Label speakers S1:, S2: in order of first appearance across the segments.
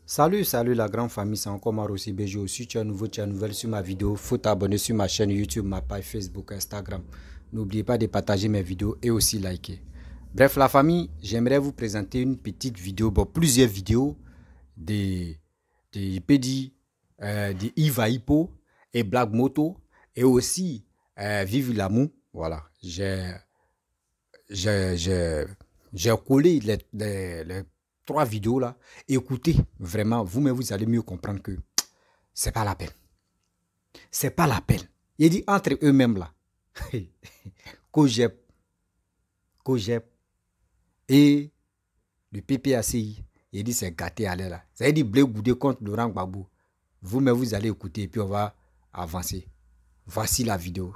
S1: Salut la grande famille, c'est encore Marossi BG. Si tu es nouveau, tu es nouvelle sur ma vidéo, faut t'abonner sur ma chaîne YouTube, ma page Facebook, Instagram. N'oubliez pas de partager mes vidéos et aussi liker. Bref la famille, j'aimerais vous présenter une petite vidéo, plusieurs vidéos de Iva Hippo et Black Moto et aussi Vive l'amour. Voilà, j'ai collé les 3 vidéos là. Écoutez, vraiment, vous-même vous allez mieux comprendre que c'est pas la peine. C'est pas la peine. Il dit entre eux-mêmes là. Kojeb et le PPACI. Il dit c'est gâté à l'air là. Ça veut dire Blé Goudé contre Laurent Gbagbo. Vous-même vous allez écouter et puis on va avancer. Voici la vidéo.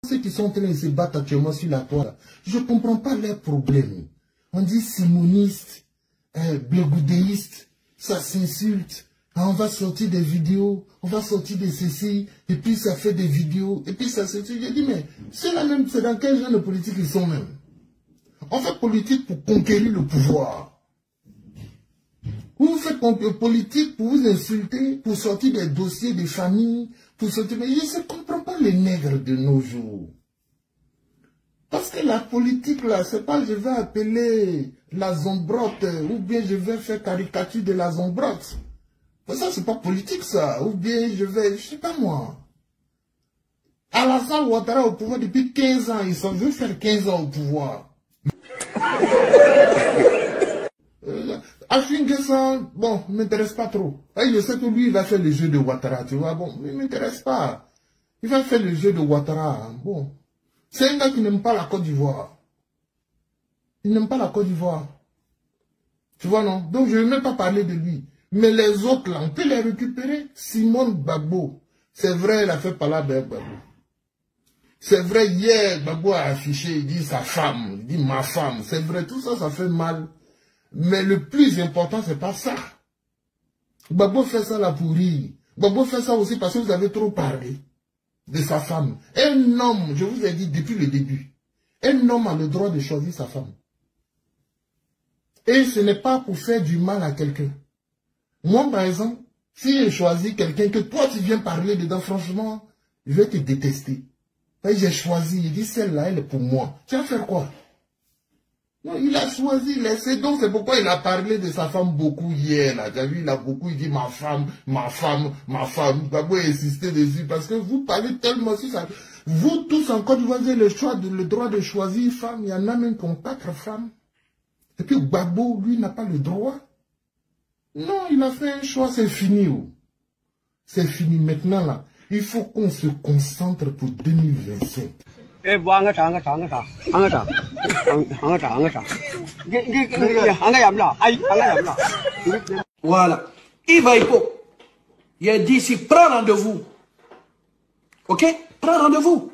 S2: Ceux qui sont en train de se battre actuellement sur la toile, je ne comprends pas leurs problèmes. On dit simoniste, blégudéiste, ça s'insulte. On va sortir des vidéos, on va sortir de ceci, et puis ça fait des vidéos, et puis ça se dit. J'ai dit, mais c'est la même, c'est dans quel genre de politique ils sont même? On fait politique pour conquérir le pouvoir. Vous faites politique pour vous insulter, pour sortir des dossiers des familles, pour sortir... Mais je ne comprends pas les nègres de nos jours. Parce que la politique, là, c'est pas je vais appeler la zombrotte, ou bien je vais faire caricature de la zombrotte. Ça, c'est pas politique, ça. Ou bien je vais, je sais pas moi. Alassane Ouattara au pouvoir depuis 15 ans. Ils veulent faire 15 ans au pouvoir. Afingessa, bon, ne m'intéresse pas trop. Et je sais que lui, il va faire le jeu de Ouattara, tu vois. Bon, il ne m'intéresse pas. Il va faire le jeu de Ouattara. Bon. C'est un gars qui n'aime pas la Côte d'Ivoire. Il n'aime pas la Côte d'Ivoire. Tu vois, non? Donc, je ne vais même pas parler de lui. Mais les autres, là, on peut les récupérer. Simone Gbagbo. C'est vrai, il a fait parler avec Gbagbo. C'est vrai, hier, Gbagbo a affiché, il dit sa femme, il dit ma femme. C'est vrai, tout ça, ça fait mal. Mais le plus important, c'est pas ça. Gbagbo fait ça là pour rire. Gbagbo fait ça aussi parce que vous avez trop parlé de sa femme. Un homme, je vous ai dit depuis le début, un homme a le droit de choisir sa femme. Et ce n'est pas pour faire du mal à quelqu'un. Moi, par exemple, si je choisis quelqu'un que toi tu viens parler dedans, franchement, je vais te détester. J'ai choisi, il dit celle-là, elle est pour moi. Tu vas faire quoi? Non, il a choisi, laissé. Donc c'est pourquoi il a parlé de sa femme beaucoup hier. Là. Tu as vu, il a beaucoup, il dit ma femme, ma femme, ma femme. Gbagbo insister dessus parce que vous parlez tellement sur ça. Vous tous encore, vous avez le choix, le droit de choisir une femme. Il y en a même qui ont 4 femmes. Et puis Gbagbo, lui, n'a pas le droit. Non, il a fait un choix, c'est fini. Oh. C'est fini maintenant là. Il faut qu'on se concentre pour 2025.
S3: Voilà. Iva Hippo. Il a dit ici, prends rendez-vous. Ok? Prends rendez-vous.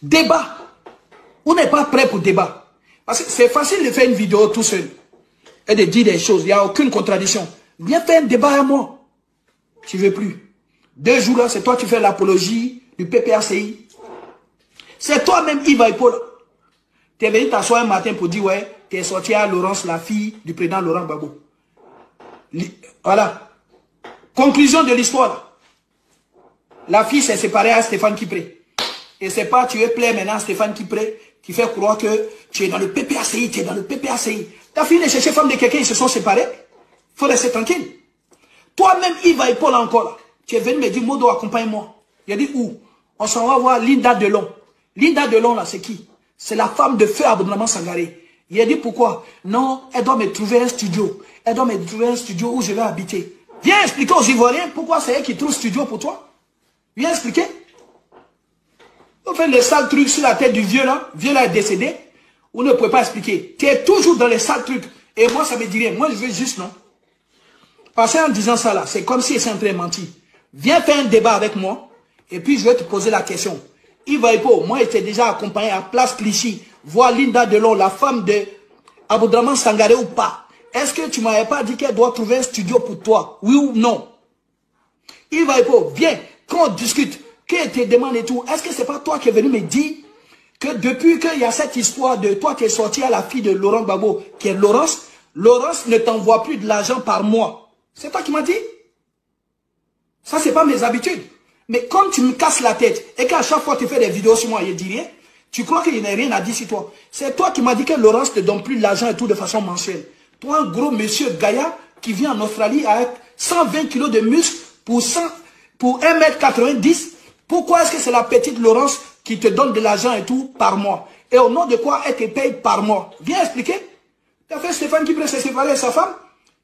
S3: Débat. On n'est pas prêt pour débat. Parce que c'est facile de faire une vidéo tout seul. Et de dire des choses. Il n'y a aucune contradiction. Viens faire un débat à moi. Tu ne veux plus. 2 jours là, c'est toi qui fais l'apologie du PPACI. C'est toi-même, Iva Hippo. Tu es venu t'asseoir un matin pour dire, ouais, tu es sorti à Laurence, la fille du président Laurent Gbagbo. Voilà. Conclusion de l'histoire. La fille s'est séparée à Stéphane Kipré. Et c'est pas, tu es plaît maintenant à Stéphane Kipré, qui fait croire que tu es dans le PPACI, tu es dans le PPACI. Ta fille est chercher femme de quelqu'un, ils se sont séparés. Faut rester tranquille. Toi-même, Iva Hippo là encore là. Tu es venu me dire, Modo, accompagne-moi. Il a dit où? On s'en va voir Linda Delon. Linda Delon, là, c'est qui? C'est la femme de feu Aboudraman Sangaré. Il a dit pourquoi? Non, elle doit me trouver un studio. Elle doit me trouver un studio où je vais habiter. Viens expliquer aux Ivoiriens pourquoi c'est elle qui trouve studio pour toi. Viens expliquer. On fait les sales trucs sur la tête du vieux là. Vieux là est décédé. Vous ne pouvez pas expliquer. Tu es toujours dans les sales trucs. Et moi, ça me dit rien. Moi, je veux juste, non. Parce qu'en disant ça là, c'est comme si elle s'est en train de mentir. Viens faire un débat avec moi. Et puis, je vais te poser la question. Iva Hippo, moi, j'étais déjà accompagné à Place Clichy, voir Linda Delon, la femme de Aboudraman Sangaré ou pas. Est-ce que tu ne m'avais pas dit qu'elle doit trouver un studio pour toi? Oui ou non? Iva Hippo, viens, quand on discute, qu'elle te demande et tout, est-ce que c'est pas toi qui es venu me dire que depuis qu'il y a cette histoire de toi qui es sorti à la fille de Laurent Gbagbo, qui est Laurence, Laurence ne t'envoie plus de l'argent par mois. C'est toi qui m'as dit. Ça, c'est pas mes habitudes. Mais comme tu me casses la tête et qu'à chaque fois tu fais des vidéos sur moi, je dis rien, tu crois qu'il n'y a rien à dire sur toi. C'est toi qui m'as dit que Laurence te donne plus l'argent et tout de façon mensuelle. Toi, un gros monsieur Gaïa qui vient en Australie avec 120 kilos de muscles pour 1m90, pourquoi est-ce que c'est la petite Laurence qui te donne de l'argent et tout par mois? Et au nom de quoi elle te paye par mois? Viens expliquer. Tu as fait Stéphane qui s'est séparé de sa femme?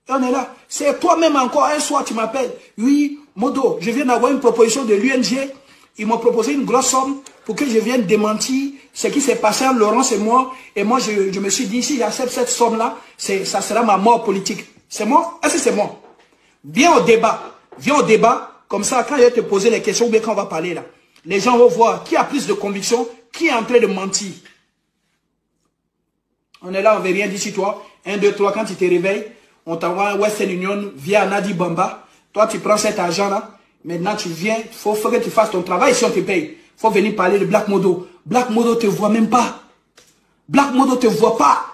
S3: Et on est là. C'est toi-même encore, un soir tu m'appelles. Oui, Modo, je viens d'avoir une proposition de l'UNG. Ils m'ont proposé une grosse somme pour que je vienne démentir ce qui s'est passé entre Laurence et moi. Et moi, je me suis dit, si j'accepte cette somme-là, ça sera ma mort politique. C'est moi? Est-ce que c'est moi? Viens au débat. Viens au débat. Comme ça, quand je vais te poser les questions, ou bien quand on va parler là, les gens vont voir qui a plus de conviction, qui est en train de mentir. On est là, on ne veut rien dire sur toi. 1, 2, 3, quand tu te réveilles, on t'envoie un Western Union via Nadi Bamba. Toi, tu prends cet argent-là. Maintenant, tu viens. Il faut que tu fasses ton travail si on te paye. Il faut venir parler de Black Modo. Black Modo ne te voit même pas. Black Modo ne te voit pas.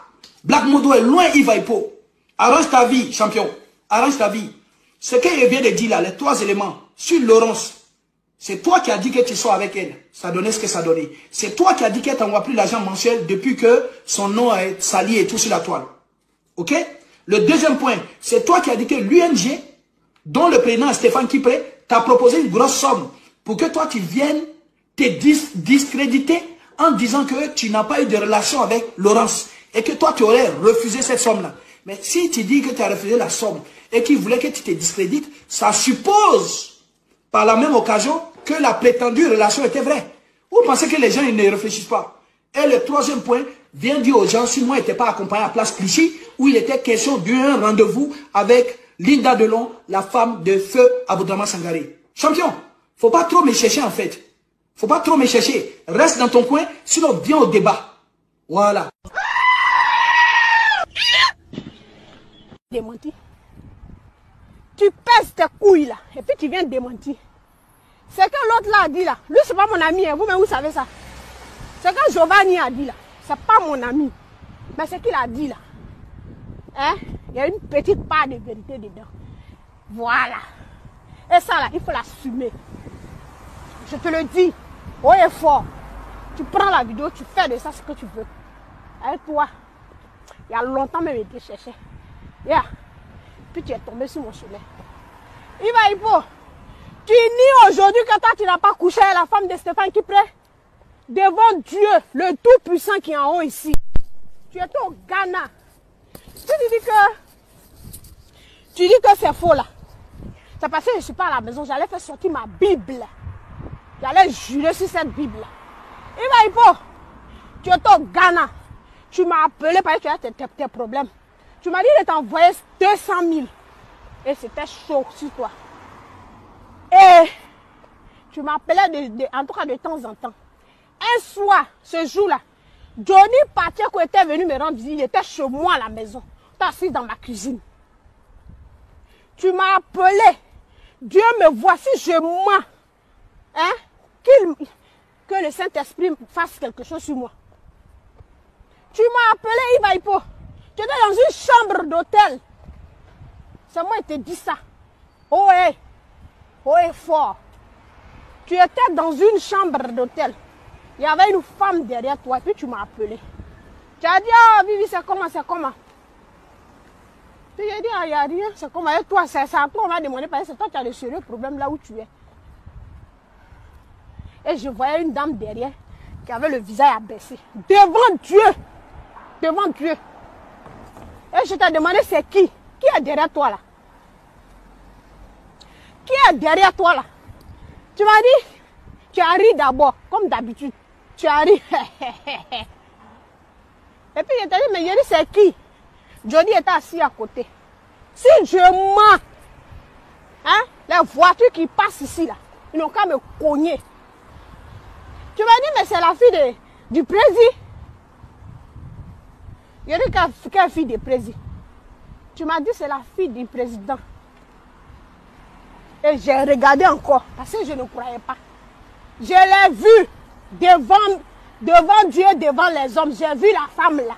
S3: Black Modo est loin, Yves Aipo. Arrange ta vie, champion. Arrange ta vie. Ce qu'il vient de dire là, les 3 éléments, sur Laurence, c'est toi qui as dit que tu sois avec elle. Ça donnait ce que ça donnait. C'est toi qui as dit qu'elle t'envoie plus l'argent mensuel depuis que son nom est sali et tout sur la toile. Ok? Le deuxième point, c'est toi qui as dit que l'UNG, dont le président Stéphane Kipré, t'a proposé une grosse somme pour que toi tu viennes te discréditer en disant que tu n'as pas eu de relation avec Laurence et que toi tu aurais refusé cette somme-là. Mais si tu dis que tu as refusé la somme et qu'il voulait que tu te discrédites, ça suppose par la même occasion que la prétendue relation était vraie. Vous pensez que les gens ils ne réfléchissent pas? Et le troisième point, viens dire aux gens si moi je n'étais pas accompagné à Place Clichy où il était question d'un rendez-vous avec Linda Delon, la femme de Feu Aboudraman Sangaré. Champion, faut pas trop me chercher en fait. Faut pas trop me chercher. Reste dans ton coin, sinon viens au débat. Voilà.
S4: Démenti. Tu pèses tes couilles là, et puis tu viens démentir. C'est que l'autre là a dit là. Lui, c'est pas mon ami, hein. Vous-même, vous savez ça. C'est que Giovanni a dit là. C'est pas mon ami. Mais c'est qu'il a dit là. Hein? Il y a une petite part de vérité dedans. Voilà. Et ça là, il faut l'assumer. Je te le dis. Haut et fort. Tu prends la vidéo, tu fais de ça ce que tu veux. Avec toi, il y a longtemps même été cherché. Yeah. Puis tu es tombé sur mon chemin. Yves Aipo, tu nies aujourd'hui que toi tu n'as pas couché avec la femme de Stéphane Kipré devant Dieu, le Tout-Puissant qui est en haut ici. Tu étais au Ghana. Tu dis que c'est faux là. C'est parce que je ne suis pas à la maison. J'allais faire sortir ma Bible. J'allais jurer sur cette Bible là. Yves Aipo, tu étais au Ghana. Tu m'as appelé parce que tu as tes problèmes. Tu m'as dit de t'envoyer 200 000. Et c'était chaud sur toi. Et tu m'appelais en tout cas de temps en temps. Un soir, ce jour-là, Johnny Pacheco était venu me rendre visite. Il était chez moi à la maison. Tu es assis dans ma cuisine. Tu m'as appelé. Dieu me voit. Si je mens, hein, que le Saint-Esprit fasse quelque chose sur moi. Tu m'as appelé Yves Aipo. Tu étais dans une chambre d'hôtel. C'est moi qui te dis ça. Oh et fort. Tu étais dans une chambre d'hôtel. Il y avait une femme derrière toi et puis tu m'as appelé. Tu as dit, oh Vivi, c'est comment, c'est comment? Puis j'ai dit, ah, il n'y a rien, c'est comment? Et toi, c'est à toi, on m'a demandé, parce que c'est toi qui as le sérieux problème là où tu es. Et je voyais une dame derrière qui avait le visage abaissé. Devant Dieu. Devant Dieu. Et je t'ai demandé, c'est qui? Qui est derrière toi là? Qui est derrière toi là? Tu m'as dit, tu as ri d'abord, comme d'habitude. Tu as ri. Et puis je t'ai dit, mais j'ai dit, c'est qui? Johnny était assis à côté. Si je mens, hein, les voitures qui passent ici là, ils n'ont qu'à me cogner. Tu m'as dit, mais c'est la fille du président. Il y a dit quelle fille du président. Tu m'as dit c'est la fille du président. Et j'ai regardé encore parce que je ne croyais pas. Je l'ai vue devant Dieu, devant les hommes. J'ai vu la femme là.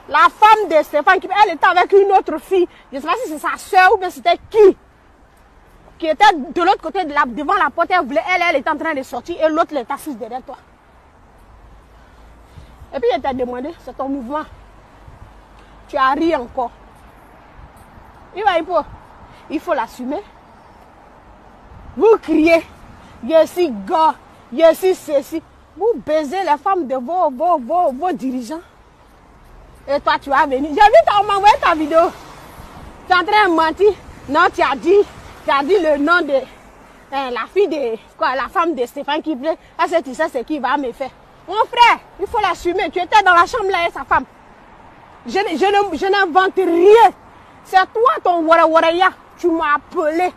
S4: La femme de Stéphane, elle était avec une autre fille. Je ne sais pas si c'est sa soeur ou bien c'était qui. qui était de l'autre côté, devant la porte, elle était en train de sortir et l'autre est assise derrière toi. Et puis elle t'a demandé, c'est ton mouvement. Tu as ri encore. Il faut l'assumer. Vous criez, je suis gars, je suis ceci. Vous baisez les femmes de vos dirigeants. Et toi, tu vas venir. J'ai vu, tu m'as envoyé ta vidéo. Tu es en train de mentir. Non, tu as dit le nom de la fille de quoi, la femme de Stéphane Kipré. Ah, tu sais ce qu'il va me faire. Mon frère, il faut l'assumer. Tu étais dans la chambre là et sa femme. Je n'invente rien. C'est toi ton waraya. Tu m'as appelé.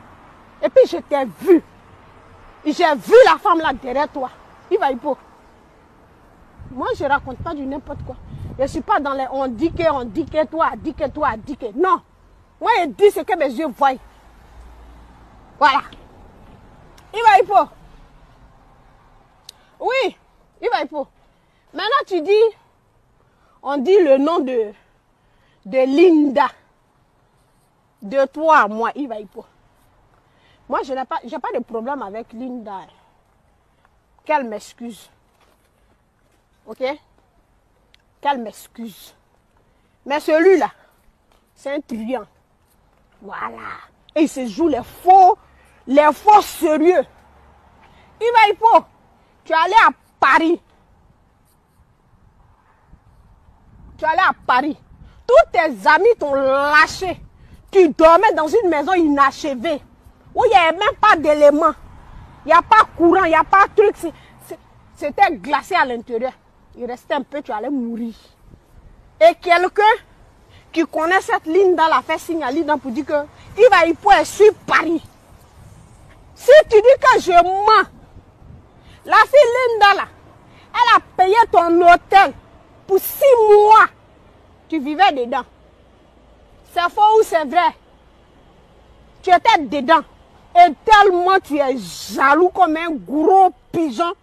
S4: Et puis je t'ai vu. J'ai vu la femme là derrière toi. Il va y pour. Moi, je ne raconte pas du n'importe quoi. Je ne suis pas dans les on dit que toi. Non. Moi, je dis ce que mes yeux voient. Voilà. Il va y pour. Oui, il va y pour. Maintenant, tu dis, on dit le nom de Linda. De toi à moi, il va y pour. Moi, je n'ai pas de problème avec Linda. Qu'elle m'excuse. Ok? Qu'elle m'excuse. Mais celui-là, c'est un truand. Voilà. Et il se joue les faux sérieux. Il va y pour. Tu es allé à Paris. Tous tes amis t'ont lâché. Tu dormais dans une maison inachevée. Où il n'y avait même pas d'éléments. Il n'y a pas courant, il n'y a pas de truc. C'était glacé à l'intérieur. Il restait un peu, tu allais mourir. Et quelqu'un qui connaît cette Linda l'a fait signe à Linda pour dire que il va y pouvoir suivre Paris. Si tu dis que je mens, la fille Linda là, elle a payé ton hôtel pour 6 mois. Tu vivais dedans. C'est faux ou c'est vrai? Tu étais dedans. Et tellement tu es jaloux comme un gros pigeon.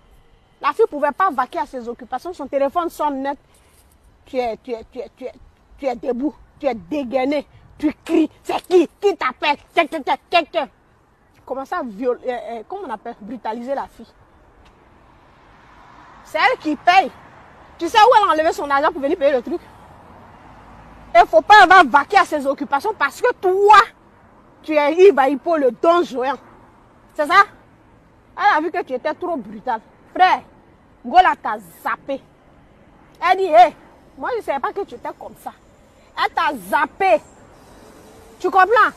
S4: La fille ne pouvait pas vaquer à ses occupations. Son téléphone sonne net. Tu es debout. Tu es dégainé. Tu cries. C'est qui? Qui t'appelle? Comment ça comment on appelle? Brutaliser la fille. C'est elle qui paye. Tu sais où elle a enlevé son argent pour venir payer le truc? Il ne faut pas avoir vaquer à ses occupations parce que toi, tu es Ivaïpo le Don Juan. C'est ça? Elle a vu que tu étais trop brutal. Frère, Gola t'a zappé. Elle dit, hé, moi je ne savais pas que tu étais comme ça. Elle t'a zappé. Tu comprends?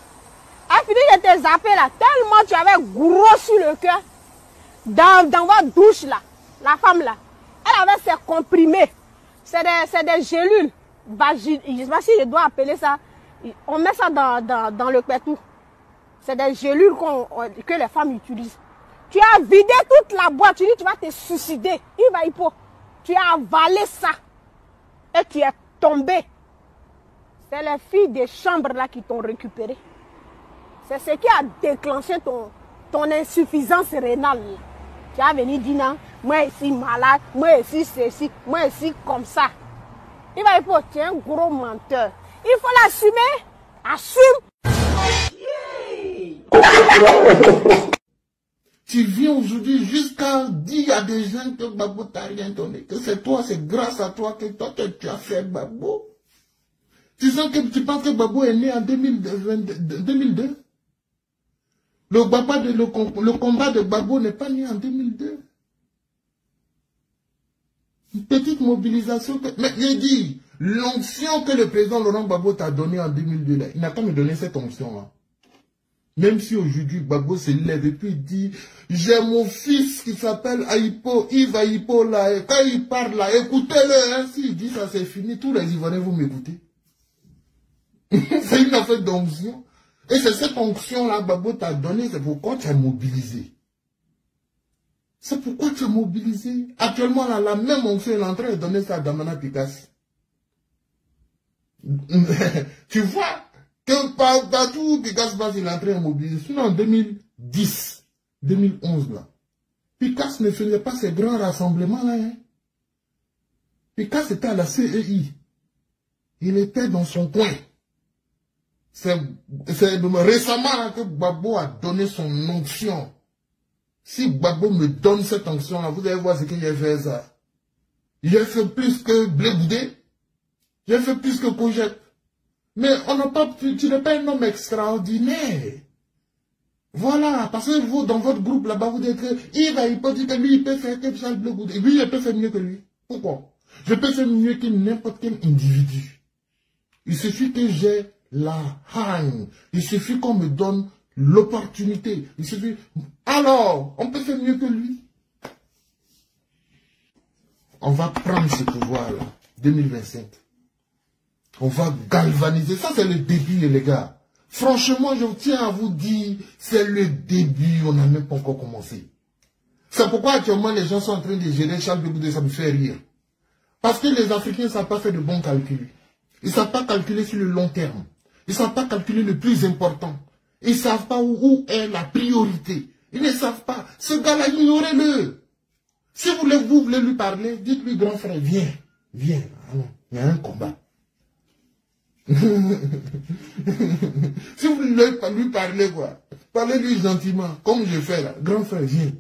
S4: Elle finit de te zapper là. Tellement tu avais gros sur le cœur. Dans votre douche là, la femme là, elle avait ses comprimés. C'est des gélules. Je ne sais pas si je dois appeler ça. On met ça dans le pétou. C'est des gélules que les femmes utilisent. Tu as vidé toute la boîte. Tu dis tu vas te suicider. Il va y pour. Tu as avalé ça. Et tu es tombé. C'est les filles des chambres là qui t'ont récupéré. C'est ce qui a déclenché ton insuffisance rénale. Tu as venu dire non, moi ici malade, moi ici ceci, moi ici comme ça. Il va y pour, tu es un gros menteur. Il faut l'assumer. Assume.
S2: Tu viens aujourd'hui jusqu'à dire à des gens que Babo t'a rien donné. Que c'est toi, c'est grâce à toi que toi tu as fait Babo. Tu penses que Babo est né en 2002? Le combat de Babo n'est pas né en 2002. Une petite mobilisation. Mais j'ai dit, l'onction que le président Laurent Gbagbo t'a donnée en 2002, là, il n'a pas me donné cette onction-là. Même si aujourd'hui Gbagbo se lève et puis il dit, j'ai mon fils qui s'appelle Aïpo, Yves Aïpo là, et quand il parle là, écoutez-le, hein, s'il dit ça c'est fini, tous les Ivoiriens vont m'écouter. C'est une affaire d'onction. Et c'est cette onction-là, Gbagbo t'a donné, c'est pourquoi tu as mobilisé. C'est pourquoi tu as mobilisé. Actuellement, là, la même onction est en train de donner ça à Damana Picasso. Tu vois que partout Picasso passe, il est en train de mobiliser. Sinon, en 2010, 2011, là, Picasso ne faisait pas ces grands rassemblements, là. Hein. Picasso était à la CEI. Il était dans son coin. C'est récemment que Gbagbo a donné son onction. Si Gbagbo me donne cette onction-là, vous allez voir ce qu'il a fait ça. J'ai fait plus que Blé Goudé. J'ai fait plus que Cogette. Mais on n'a pas, tu n'es pas un homme extraordinaire. Voilà, parce que vous, dans votre groupe là-bas, vous dites que il peut dire que lui, il peut faire que Charles Blé Goudé. Lui, il peut faire mieux que lui. Pourquoi? Je peux faire mieux que n'importe quel individu. Il suffit que j'ai la haine. Il suffit qu'on me donne l'opportunité. Il suffit. Alors, on peut faire mieux que lui. On va prendre ce pouvoir-là, 2025. On va galvaniser. Ça, c'est le début, les gars. Franchement, je tiens à vous dire, c'est le début. On n'a même pas encore commencé. C'est pourquoi actuellement, les gens sont en train de gérer Charles Blé Goudé, ça me fait rire. Parce que les Africains ne savent pas faire de bons calculs. Ils ne savent pas calculer sur le long terme. Ils ne savent pas calculer le plus important. Ils ne savent pas où est la priorité. Ils ne savent pas. Ce gars-là, ignorez-le. Si vous voulez lui parler, dites-lui, grand frère, viens. Viens. Ah non, il y a un combat. Si vous voulez lui parler, quoi, parlez-lui gentiment, comme je fais là. Grand frère, viens.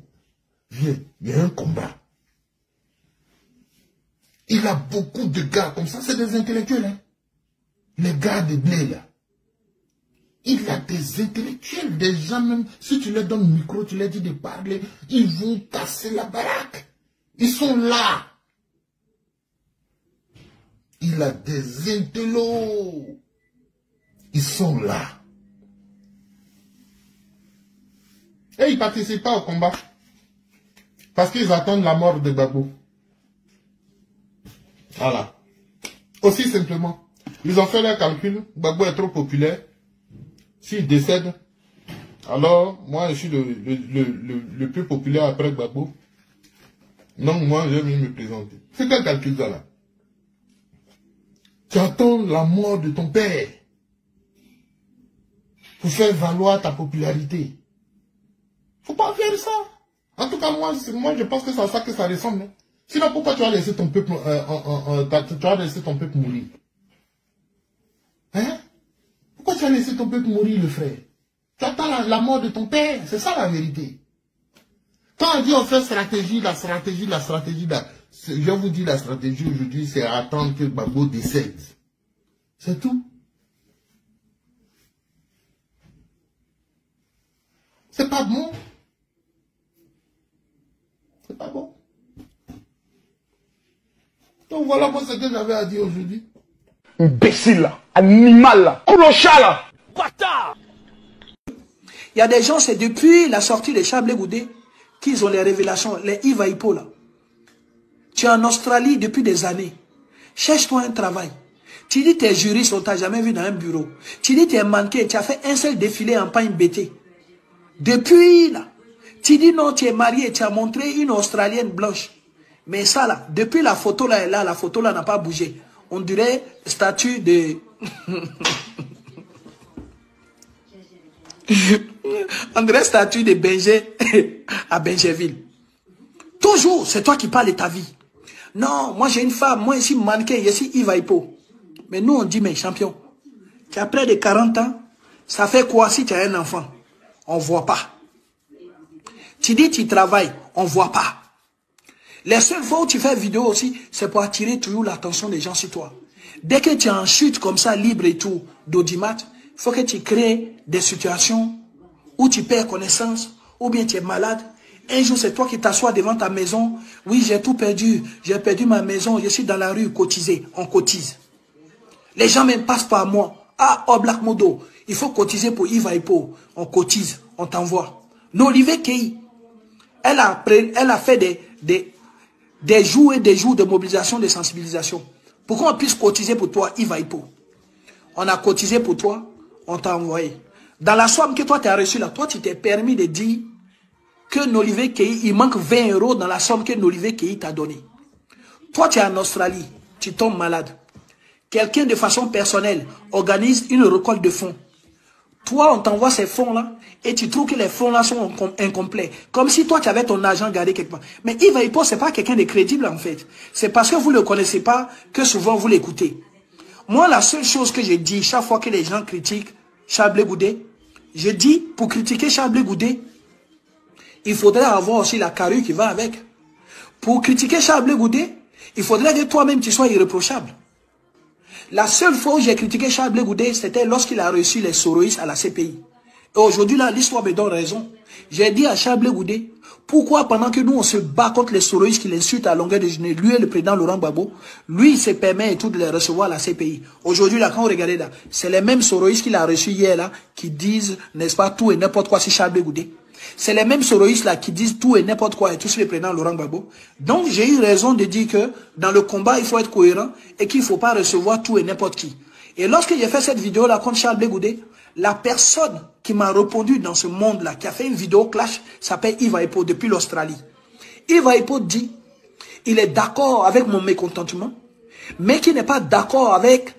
S2: Viens. Il y a un combat. Il a beaucoup de gars comme ça, c'est des intellectuels. Hein? Les gars de Blé, là. Il a des intellectuels, des gens même, si tu leur donnes le micro, tu leur dis de parler, ils vont casser la baraque. Ils sont là. Il a des intellos. Ils sont là. Et ils ne participent pas au combat. Parce qu'ils attendent la mort de Gbagbo. Voilà. Aussi simplement. Ils ont fait leur calcul. Gbagbo est trop populaire. S'il décède, alors moi je suis le plus populaire après Gbagbo. Donc moi je vais me présenter. C'est quel calcul ça là? Tu attends la mort de ton père pour faire valoir ta popularité. Faut pas faire ça. En tout cas, moi je pense que c'est à ça que ça ressemble. Hein. Sinon, pourquoi tu as laissé ton peuple, mourir? Hein? Pourquoi tu as laissé ton peuple mourir, le frère? Tu attends la mort de ton père. C'est ça la vérité. Quand on dit on fait stratégie, la stratégie, je vous dis la stratégie aujourd'hui, c'est attendre que Gbagbo décède. C'est tout. C'est pas bon. C'est pas bon. Donc voilà moi ce que j'avais à dire aujourd'hui.
S5: Imbécile là, animal là, clochard là, bâtard.
S3: Il y a des gens, c'est depuis la sortie de Charles Blé Goudé qu'ils ont les révélations, les Yves Aipo là. Tu es en Australie depuis des années. Cherche-toi un travail. Tu dis que tu es juriste, on t'a jamais vu dans un bureau. Tu dis que tu es manqué, tu as fait un seul défilé en pagne BT. Depuis là, tu dis non, tu es marié, tu as montré une Australienne blanche. Mais ça là, depuis la photo là est là, la photo là n'a pas bougé. On dirait statue de... On dirait statue de Benjé à Benjéville. Toujours, c'est toi qui parles de ta vie. Non, moi j'ai une femme, moi ici mannequin, ici Yves Aipo. Mais nous on dit, mais champion, tu as près de 40 ans, ça fait quoi si tu as un enfant? On ne voit pas. Tu dis tu travailles, on ne voit pas. Les seules fois où tu fais vidéo aussi, c'est pour attirer toujours l'attention des gens sur toi. Dès que tu es en chute comme ça, libre et tout, d'audimat, il faut que tu crées des situations où tu perds connaissance, ou bien tu es malade. Un jour, c'est toi qui t'assois devant ta maison. Oui, j'ai tout perdu. J'ai perdu ma maison. Je suis dans la rue, cotisé. On cotise. Les gens même passent par moi. Ah, oh, Black Modo, il faut cotiser pour Yves Aipo. On cotise, on t'envoie. N'Olivier Kei, elle a fait des jours et des jours de mobilisation, de sensibilisation. Pour qu'on puisse cotiser pour toi, Yves Aipo. On a cotisé pour toi, on t'a envoyé. Dans la somme que toi, tu as reçue là, toi, tu t'es permis de dire que N'Olivier Kei, il manque 20 € dans la somme que N'Olivier Kei t'a donnée. Toi, tu es en Australie, tu tombes malade. Quelqu'un de façon personnelle organise une récolte de fonds. Toi, on t'envoie ces fonds-là et tu trouves que les fonds-là sont incomplets. Comme si toi, tu avais ton argent gardé quelque part. Mais Yves Aipo, ce n'est pas quelqu'un de crédible en fait. C'est parce que vous ne le connaissez pas que souvent vous l'écoutez. Moi, la seule chose que je dis chaque fois que les gens critiquent Charles Goudé. Je dis, pour critiquer Charles Goudé, il faudrait avoir aussi la carrure qui va avec. Pour critiquer Charles Goudé, il faudrait que toi-même tu sois irréprochable. La seule fois où j'ai critiqué Charles Goudé, c'était lorsqu'il a reçu les soroïstes à la CPI. Et aujourd'hui, là, l'histoire me donne raison. J'ai dit à Charles Goudé, pourquoi pendant que nous, on se bat contre les soroïstes qui l'insultent à longueur de journée, lui et le président Laurent Gbagbo, lui, il se permet et tout de les recevoir à la CPI. Aujourd'hui, là, quand vous regardez là, c'est les mêmes soroïstes qu'il a reçus hier, là, qui disent, n'est-ce pas, tout et n'importe quoi sur Charles Goudé. C'est les mêmes soroïstes là qui disent tout et n'importe quoi et tout sur le président Laurent Gbagbo. Donc, j'ai eu raison de dire que dans le combat, il faut être cohérent et qu'il ne faut pas recevoir tout et n'importe qui. Et lorsque j'ai fait cette vidéo là contre Charles Goudé, la personne qui m'a répondu dans ce monde-là, qui a fait une vidéo clash, s'appelle Yves Aipo depuis l'Australie. Yves Aipo dit, il est d'accord avec mon mécontentement, mais qui n'est pas d'accord avec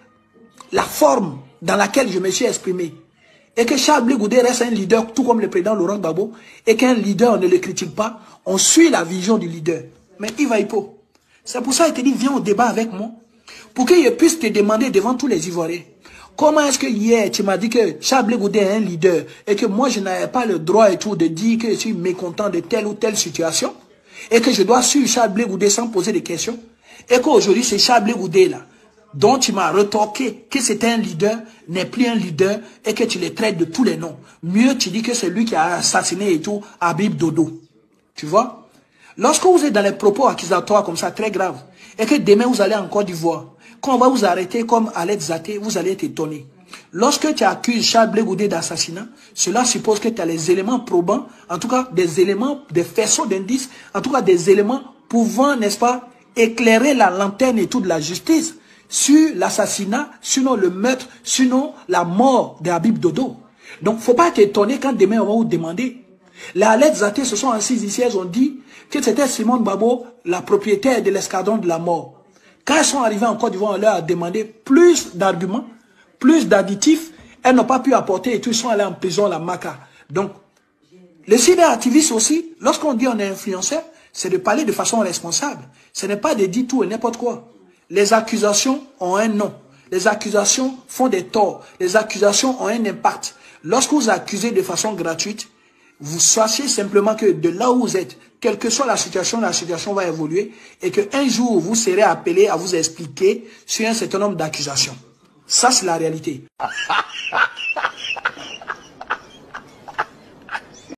S3: la forme dans laquelle je me suis exprimé. Et que Charles Goudé reste un leader, tout comme le président Laurent Gbagbo, et qu'un leader ne le critique pas, on suit la vision du leader. Mais Yves Aipo, c'est pour ça qu'il te dit, viens au débat avec moi, pour qu'il puisse te demander devant tous les Ivoiriens. Comment est-ce que hier, tu m'as dit que Charles Goudé est un leader et que moi, je n'avais pas le droit et tout de dire que je suis mécontent de telle ou telle situation et que je dois suivre Charles Goudé sans poser de questions et qu'aujourd'hui, c'est Charles Goudé là, dont tu m'as retorqué que c'était un leader, n'est plus un leader et que tu les traites de tous les noms. Mieux, tu dis que c'est lui qui a assassiné et tout Habib Dodo. Tu vois? Lorsque vous êtes dans les propos accusatoires comme ça, très graves, et que demain vous allez en Côte d'Ivoire, quand on va vous arrêter comme Aled Zaté, vous allez être étonné. Lorsque tu accuses Charles Goudé d'assassinat, cela suppose que tu as les éléments probants, en tout cas des éléments, des faisceaux d'indices, en tout cas des éléments pouvant, n'est-ce pas, éclairer la lanterne et tout de la justice sur l'assassinat, sinon le meurtre, sinon la mort de Habib Dodo. Donc, faut pas être étonné quand demain on va vous demander. Les Aled Zaté se sont assis ici, elles ont dit que c'était Simone Gbagbo, la propriétaire de l'escadron de la mort. Quand elles sont arrivées en Côte d'Ivoire, on leur a demandé plus d'arguments, plus d'additifs. Elles n'ont pas pu apporter et tout, ils sont allés en prison, la maca. Donc, le cyberactiviste aussi, lorsqu'on dit on est influenceur, c'est de parler de façon responsable. Ce n'est pas de dire tout et n'importe quoi. Les accusations ont un nom. Les accusations font des torts. Les accusations ont un impact. Lorsque vous accusez de façon gratuite, vous sachez simplement que de là où vous êtes, quelle que soit la situation va évoluer et qu'un jour, vous serez appelé à vous expliquer sur un certain nombre d'accusations. Ça, c'est la réalité.